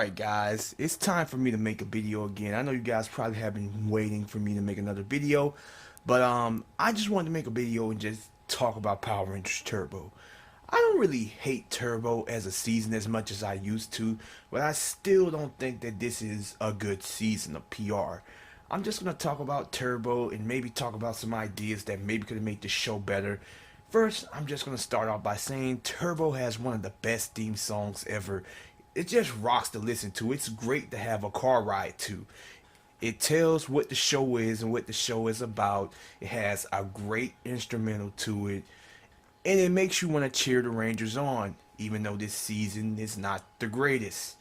Alright guys, it's time for me to make a video again. I know you guys probably have been waiting for me to make another video, but I just wanted to make a video and just talk about Power Rangers Turbo. I don't really hate Turbo as a season as much as I used to, but I still don't think that this is a good season of PR. I'm just going to talk about Turbo and maybe talk about some ideas that maybe could have made the show better. First, I'm just going to start off by saying Turbo has one of the best theme songs ever. It just rocks to listen to. It's great to have a car ride to. It tells what the show is and what the show is about. It has a great instrumental to it. And it makes you want to cheer the Rangers on, even though this season is not the greatest.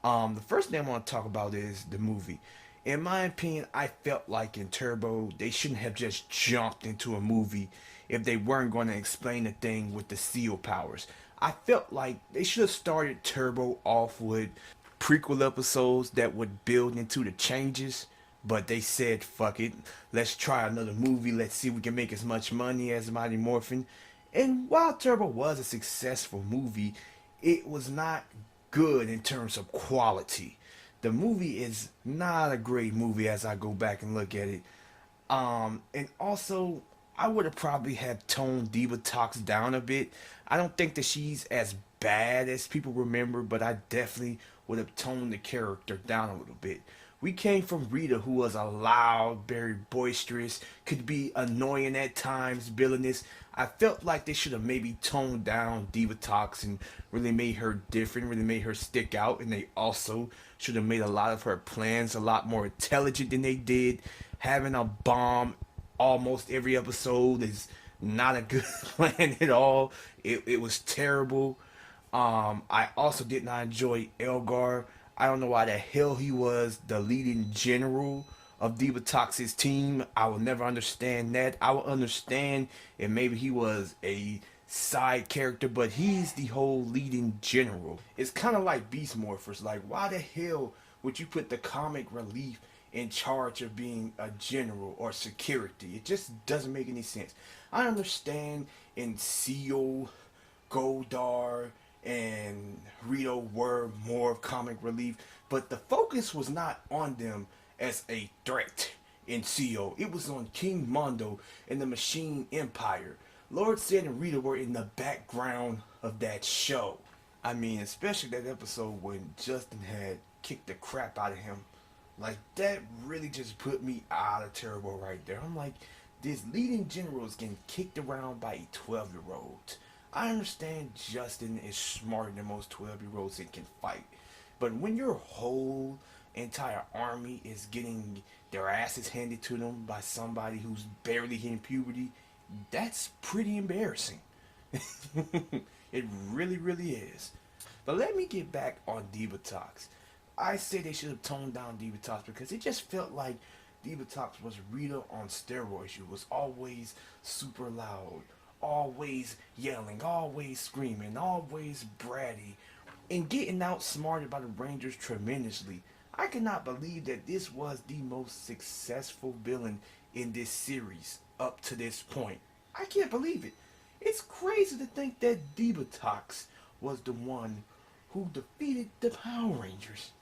The first thing I want to talk about is the movie. In my opinion, I felt like in Turbo, they shouldn't have just jumped into a movie if they weren't going to explain the thing with the seal powers. I felt like they should have started Turbo off with prequel episodes that would build into the changes, but they said, fuck it, let's try another movie, let's see if we can make as much money as Mighty Morphin. And while Turbo was a successful movie, it was not good in terms of quality. The movie is not a great movie as I go back and look at it. And also, I would have probably had toned Diva Talks down a bit. I don't think that she's as bad as people remember, but I definitely would have toned the character down a little bit. We came from Rita, who was a loud, very boisterous, could be annoying at times, villainous. I felt like they should have maybe toned down Diva Talks and really made her different, really made her stick out, and they also should have made a lot of her plans a lot more intelligent than they did. Having a bomb almost every episode is not a good plan at all. It was terrible. I also did not enjoy Elgar. I don't know why the hell he was the leading general of Diva Tox's team. I will never understand that. I will understand if maybe he was a side character, but he's the whole leading general. It's kind of like Beast Morphers. Like, why the hell would you put the comic relief in charge of being a general or security? It just doesn't make any sense. I understand in Seal, Goldar, and Rito were more of comic relief, but the focus was not on them as a threat in CO. It was on King Mondo and the Machine Empire. Lord Zed and Rita were in the background of that show. I mean, especially that episode when Justin had kicked the crap out of him. Like, that really just put me out of Turbo right there. I'm like, this leading general is getting kicked around by a 12-year-old. I understand Justin is smarter than most 12-year-olds and can fight. But when your whole entire army is getting their asses handed to them by somebody who's barely hitting puberty, that's pretty embarrassing. It really, really is. But let me get back on Diva Talks. I say they should have toned down Diva Talks because it just felt like Diva Talks was Rita on steroids. She was always super loud, always yelling, always screaming, always bratty, and getting outsmarted by the Rangers tremendously. I cannot believe that this was the most successful villain in this series up to this point. I can't believe it. It's crazy to think that Diva Talks was the one who defeated the Power Rangers.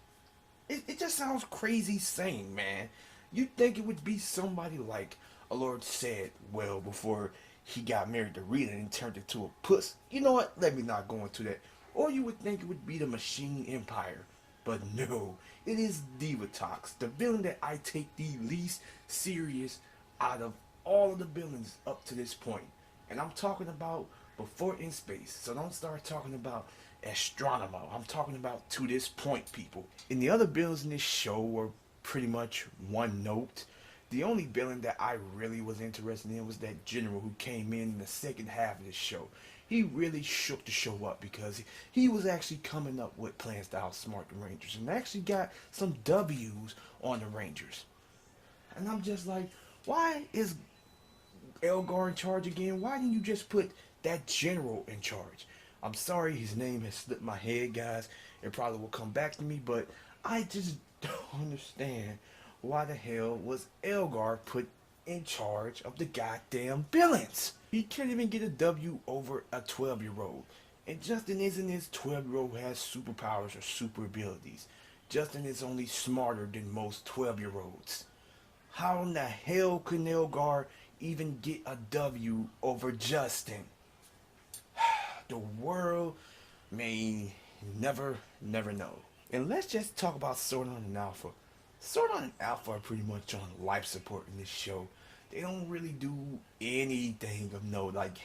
It just sounds crazy saying, man. You'd think it would be somebody like a Lord Zed, well, before he got married to Rita and turned into a puss. You know what? Let me not go into that. Or you would think it would be the Machine Empire. But no, it is Diva Talks, the villain that I take the least serious out of all of the villains up to this point. And I'm talking about before In Space. So don't start talking about Astronemo. I'm talking about to this point, people. And the other villains in this show were pretty much one note. The only villain that I really was interested in was that general who came in the second half of the show. He really shook the show up because he was actually coming up with plans to outsmart the Rangers and actually got some W's on the Rangers. And I'm just like, why is Elgar in charge again? Why didn't you just put that general in charge? I'm sorry, his name has slipped my head, guys. It probably will come back to me, but I just don't understand why the hell was Elgar put in charge of the goddamn villains. He can't even get a W over a 12-year-old. And Justin isn't his 12-year-old who has superpowers or super abilities. Justin is only smarter than most 12-year-olds. How in the hell could Nelgar even get a W over Justin? The world may never know. And let's just talk about Sordon and Alpha. Sordon and Alpha are pretty much on life support in this show. They don't really do anything of note. Like,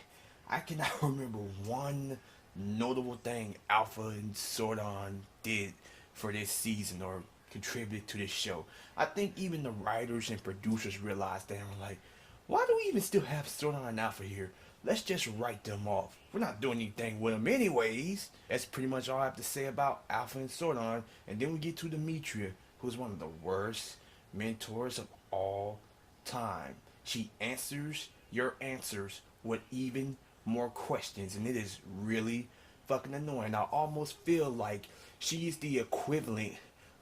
I cannot remember one notable thing Alpha and Sordon did for this season or contributed to this show. I think even the writers and producers realized that and were like, why do we even still have Sordon and Alpha here? Let's just write them off. We're not doing anything with them anyways. That's pretty much all I have to say about Alpha and Sordon. And then we get to Demetria, who's one of the worst mentors of all time. She answers your answers with even more questions, and it is really fucking annoying. I almost feel like she is the equivalent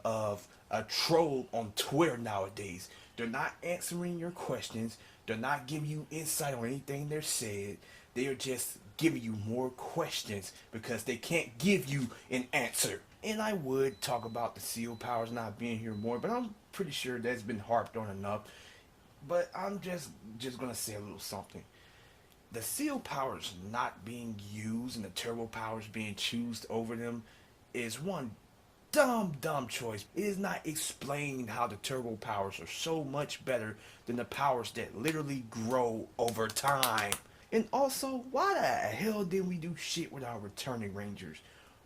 of a troll on Twitter nowadays. They're not answering your questions. They're not giving you insight on anything they're said. They are just giving you more questions because they can't give you an answer. And I would talk about the seal powers not being here more, but I'm pretty sure that's been harped on enough. But I'm just gonna say a little something. The seal powers not being used and the turbo powers being chosen over them is one dumb choice. It is not explaining how the turbo powers are so much better than the powers that literally grow over time. And also, why the hell didn't we do shit with our returning Rangers?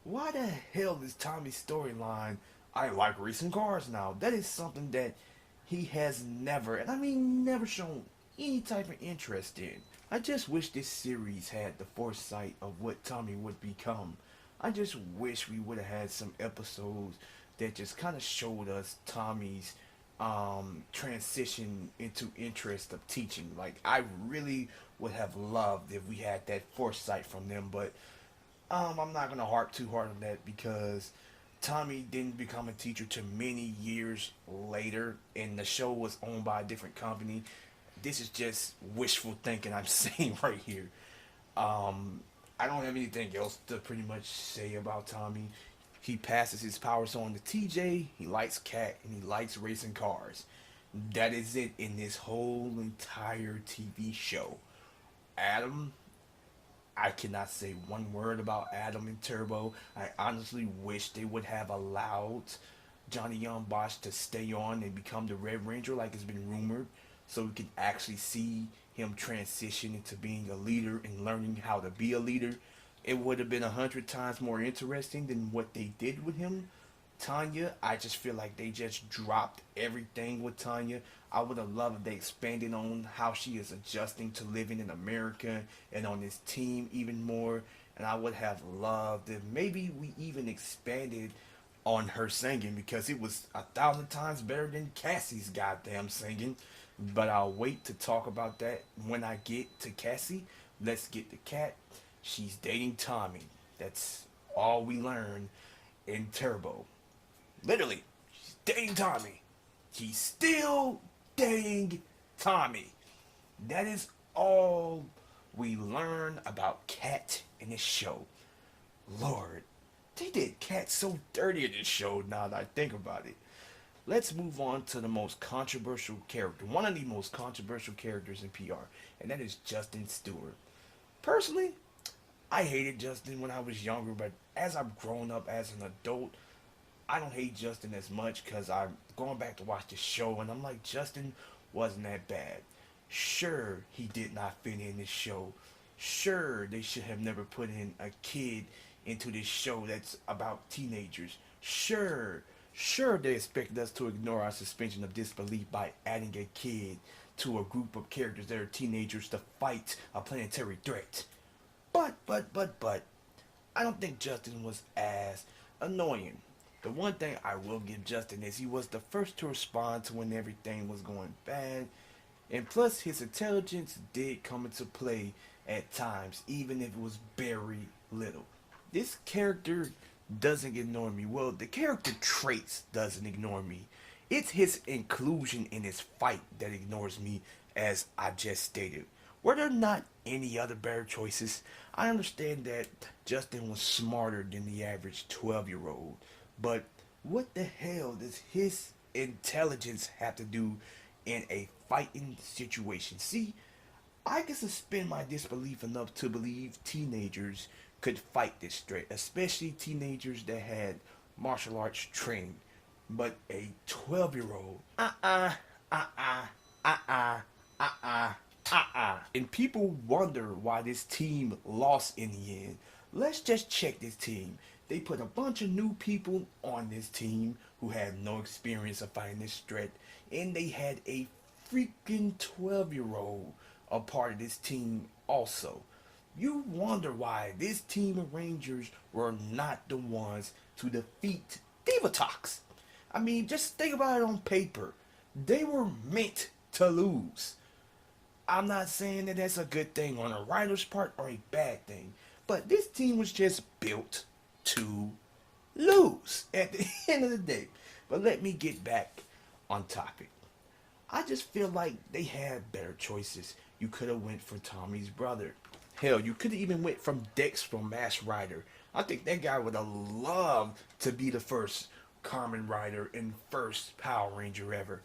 Why the hell is Tommy's storyline, I like racing cars now? That is something that he has never, and I mean never shown any type of interest in. I just wish this series had the foresight of what Tommy would become. I just wish we would have had some episodes that just kind of showed us Tommy's transition into interest of teaching. Like, I really would have loved if we had that foresight from them, but I'm not gonna harp too hard on that because Tommy didn't become a teacher till many years later, and the show was owned by a different company. This is just wishful thinking I'm saying right here. I don't have anything else to pretty much say about Tommy. He passes his powers on to TJ. He likes Cat and he likes racing cars. That is it in this whole entire TV show. Adam, I cannot say one word about Adam and Turbo. I honestly wish they would have allowed Johnny Young Bosch to stay on and become the Red Ranger like it's been rumored, so we could actually see him transition into being a leader and learning how to be a leader. It would have been 100 times more interesting than what they did with him. Tanya, I just feel like they just dropped everything with Tanya. I would have loved if they expanded on how she is adjusting to living in America and on this team even more. And I would have loved if maybe we even expanded on her singing because it was 1,000 times better than Cassie's goddamn singing. But I'll wait to talk about that when I get to Cassie. Let's get to Cat. She's dating Tommy. That's all we learn in Turbo. Literally, she's dating Tommy. She's still dating Tommy. That is all we learn about Cat in this show. Lord, they did Cat so dirty in this show now that I think about it. Let's move on to the most controversial character. One of the most controversial characters in PR, and that is Justin Stewart. Personally, I hated Justin when I was younger, but as I've grown up as an adult, I don't hate Justin as much because I'm going back to watch the show and I'm like, Justin wasn't that bad. Sure, he did not fit in this show. Sure, they should have never put in a kid into this show that's about teenagers. Sure, they expected us to ignore our suspension of disbelief by adding a kid to a group of characters that are teenagers to fight a planetary threat. But, I don't think Justin was as annoying. The one thing I will give Justin is he was the first to respond to when everything was going bad. And plus, his intelligence did come into play at times, even if it was very little. This character doesn't ignore me. Well, the character traits doesn't ignore me. It's his inclusion in his fight that ignores me, as I just stated. Were there not any other better choices? I understand that Justin was smarter than the average 12-year-old, but what the hell does his intelligence have to do in a fighting situation? See, I can suspend my disbelief enough to believe teenagers could fight this threat, especially teenagers that had martial arts training. But a 12-year-old, uh-uh, uh-uh, uh-uh, and people wonder why this team lost in the end. Let's just check this team. They put a bunch of new people on this team who had no experience of fighting this threat, and they had a freaking 12-year-old a part of this team also. You wonder why this team of Rangers were not the ones to defeat Divatox. I mean, just think about it on paper. They were meant to lose. I'm not saying that that's a good thing on a writer's part or a bad thing, but this team was just built to lose at the end of the day. But let me get back on topic. I just feel like they had better choices. You could have went for Tommy's brother. Hell, you could have even went from Dex from Mass Rider. I think that guy would have loved to be the first Kamen Rider and first Power Ranger ever.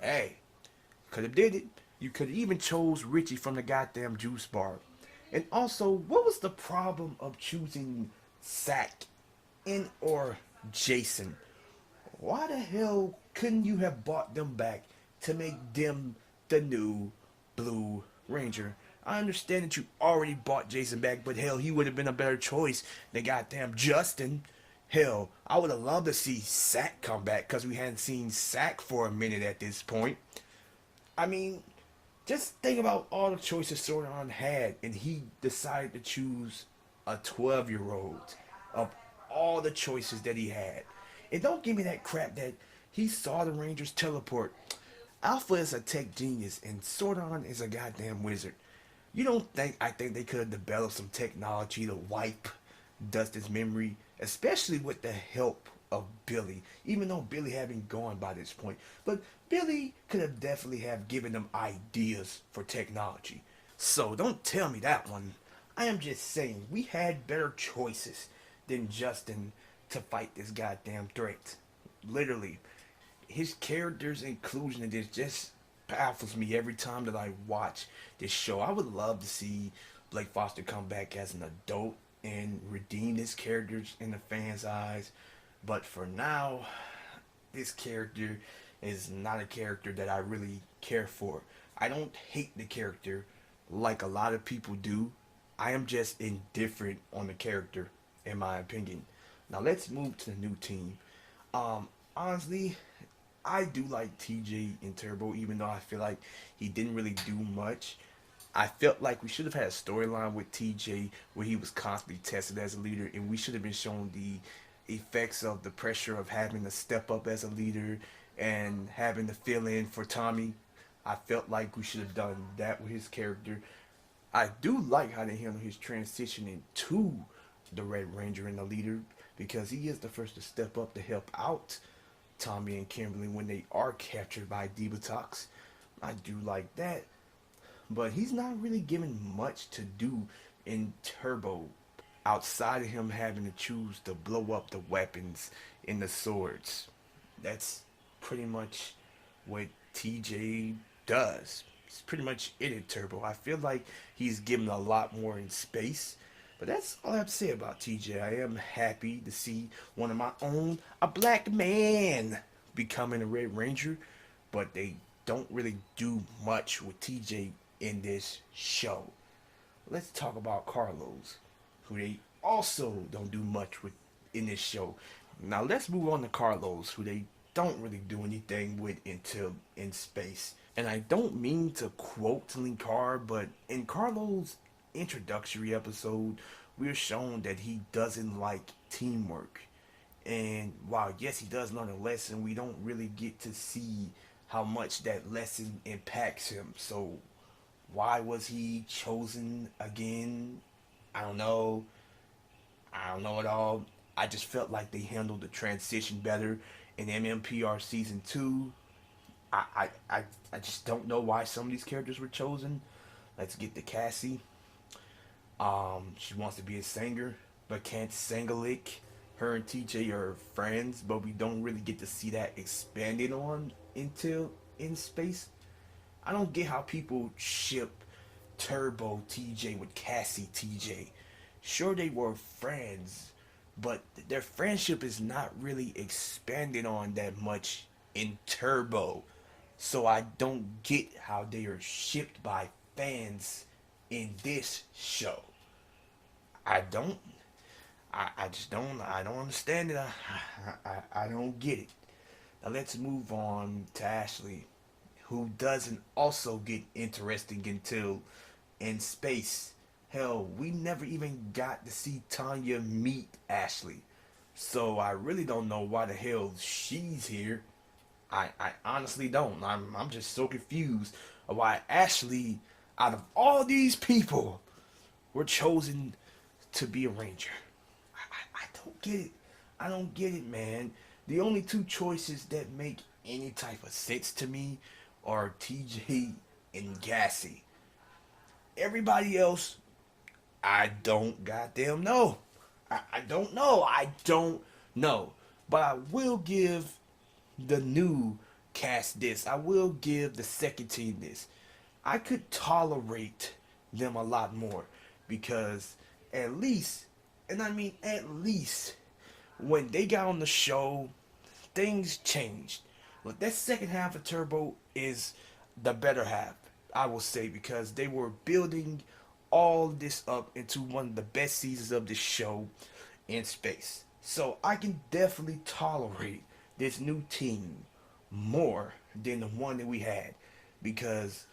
Hey, could have did it. You could have even chose Richie from the goddamn Juice Bar. And also, what was the problem of choosing Zack and or Jason? Why the hell couldn't you have bought them back to make them the new Blue Ranger? I understand that you already bought Jason back, but hell, he would have been a better choice than goddamn Justin. Hell, I would have loved to see Zack come back because we hadn't seen Zack for a minute at this point. I mean, just think about all the choices Sordon had, and he decided to choose a 12-year-old of all the choices that he had. And don't give me that crap that he saw the Rangers teleport. Alpha is a tech genius, and Sordon is a goddamn wizard. You don't think I think they could have developed some technology to wipe Dustin's memory, especially with the help of Billy, even though Billy had been gone by this point. But Billy could have definitely have given them ideas for technology. So don't tell me that one. I am just saying we had better choices than Justin to fight this goddamn threat. Literally, his character's inclusion in this just baffles me every time that I watch this show. I would love to see Blake Foster come back as an adult and redeem his characters in the fans' eyes. But for now, this character is not a character that I really care for. I don't hate the character like a lot of people do. I am just indifferent on the character, in my opinion. Now let's move to the new team. Honestly, I do like TJ in Turbo, even though I feel like he didn't really do much. I felt like we should have had a storyline with TJ where he was constantly tested as a leader, and we should have been shown the effects of the pressure of having to step up as a leader and having to fill in for Tommy. I felt like we should have done that with his character. I do like how they handle his transition into the Red Ranger and the leader because he is the first to step up to help out Tommy and Kimberly when they are captured by Divatox. I do like that. But he's not really given much to do in Turbo outside of him having to choose to blow up the weapons and the swords. That's pretty much what TJ does. It's pretty much it in Turbo. I feel like he's given a lot more in space. But that's all I have to say about TJ. I am happy to see one of my own, a black man, becoming a Red Ranger. But they don't really do much with TJ in this show. Let's talk about Carlos, who they also don't do much with in this show. Now let's move on to Carlos, who they don't really do anything with until in space. And I don't mean to quote Linkar, but in Carlos' introductory episode, we're shown that he doesn't like teamwork. And while yes, he does learn a lesson, we don't really get to see how much that lesson impacts him. So why was he chosen again? I don't know. I don't know at all. I just felt like they handled the transition better in MMPR season 2. I just don't know why some of these characters were chosen. Let's get to Cassie. She wants to be a singer, but can't sing a lick. Her and TJ are friends, but we don't really get to see that expanded on until in space. I don't get how people ship Turbo TJ with Cassie TJ. Sure, they were friends, but their friendship is not really expanded on that much in Turbo. So I don't get how they are shipped by fans in this show. I don't. I just don't. I don't understand it. I don't get it. Now let's move on to Ashley, who doesn't also get interesting until in space. Hell, we never even got to see Tanya meet Ashley. So I really don't know why the hell she's here. I honestly don't. I'm just so confused of why Ashley, out of all these people, were chosen to be a ranger. I don't get it. I don't get it, man. The only two choices that make any type of sense to me are TJ and Gassy. Everybody else, I don't goddamn know. I don't know. I don't know. But I will give the new cast this. I will give the second team this. I could tolerate them a lot more because at least, and I mean at least, when they got on the show, things changed. Look, that second half of Turbo is the better half, I will say, because they were building all this up into one of the best seasons of the show in space. So I can definitely tolerate this new team more than the one that we had because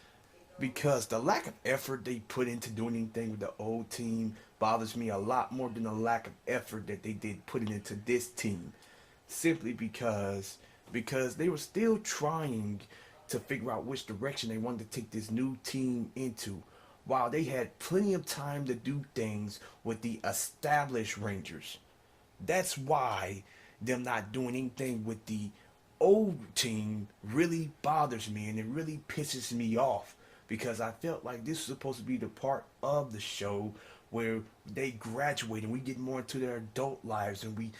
the lack of effort they put into doing anything with the old team bothers me a lot more than the lack of effort that they did putting into this team. Simply because they were still trying to figure out which direction they wanted to take this new team into, while they had plenty of time to do things with the established Rangers. That's why them not doing anything with the old team really bothers me and it really pisses me off because I felt like this was supposed to be the part of the show where they graduate and we get more into their adult lives and we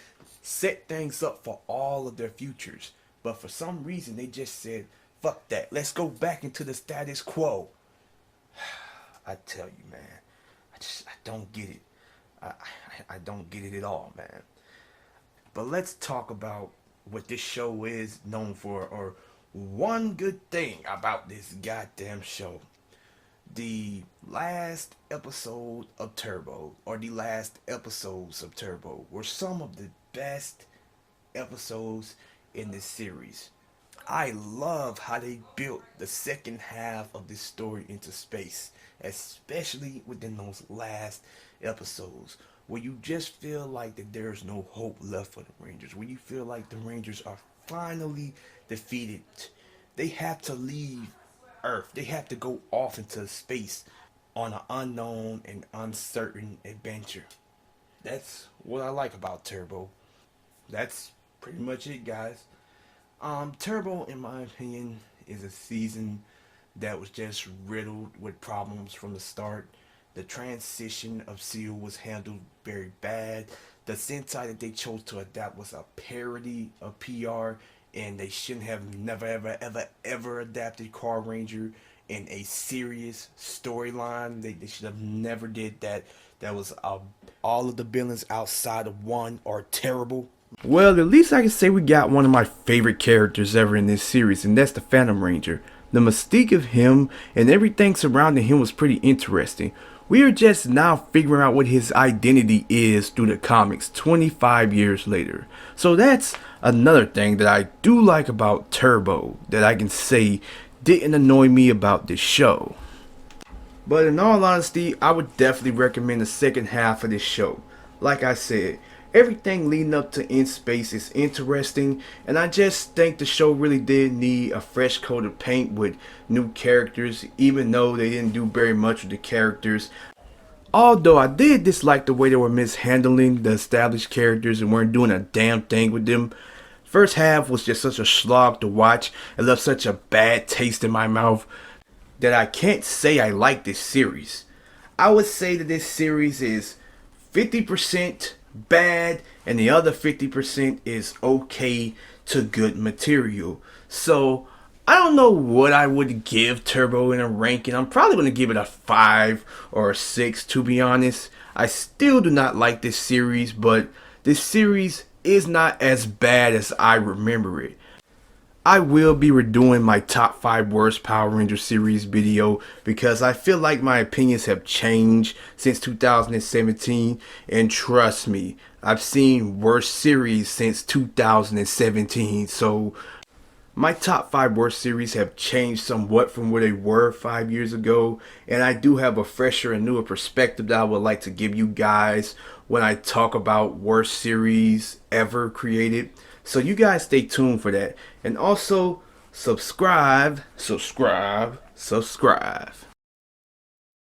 set things up for all of their futures. But for some reason they just said, fuck that, let's go back into the status quo. I tell you, man, I don't get it. I don't get it at all, man. But let's talk about what this show is known for, or one good thing about this goddamn show. The last episode of Turbo, or the last episodes of Turbo, were some of the best episodes in this series. I love how they built the second half of this story into space, especially within those last episodes, where you just feel like that there's no hope left for the Rangers, where you feel like the Rangers are finally defeated. They have to leave Earth. They have to go off into space on an unknown and uncertain adventure. That's what I like about Turbo. That's pretty much it, guys. Turbo, in my opinion, is a season that was just riddled with problems from the start. The transition of Seal was handled very bad. The Sentai that they chose to adapt was a parody of PR, and they shouldn't have never ever adapted Car Ranger in a serious storyline. They should have never did that. That was all of the villains outside of one are terrible. Well, at least I can say we got one of my favorite characters ever in this series, and that's the Phantom Ranger. The mystique of him and everything surrounding him was pretty interesting. We are just now figuring out what his identity is through the comics 25 years later. So that's another thing that I do like about Turbo that I can say didn't annoy me about this show. But in all honesty, I would definitely recommend the second half of this show. Like I said, everything leading up to In Space is interesting, and I just think the show really did need a fresh coat of paint with new characters, even though they didn't do very much with the characters. Although I did dislike the way they were mishandling the established characters and weren't doing a damn thing with them. First half was just such a slog to watch. It left such a bad taste in my mouth. that I can't say I like this series. I would say that this series is 50% bad and the other 50% is okay to good material. So I don't know what I would give Turbo in a ranking. I'm probably going to give it a 5 or a 6 to be honest. I still do not like this series, but this series is not as bad as I remember it. I will be redoing my top 5 worst Power Ranger series video because I feel like my opinions have changed since 2017, and trust me, I've seen worse series since 2017, so my top 5 worst series have changed somewhat from where they were 5 years ago, and I do have a fresher and newer perspective that I would like to give you guys when I talk about worst series ever created. So you guys stay tuned for that. And also, subscribe.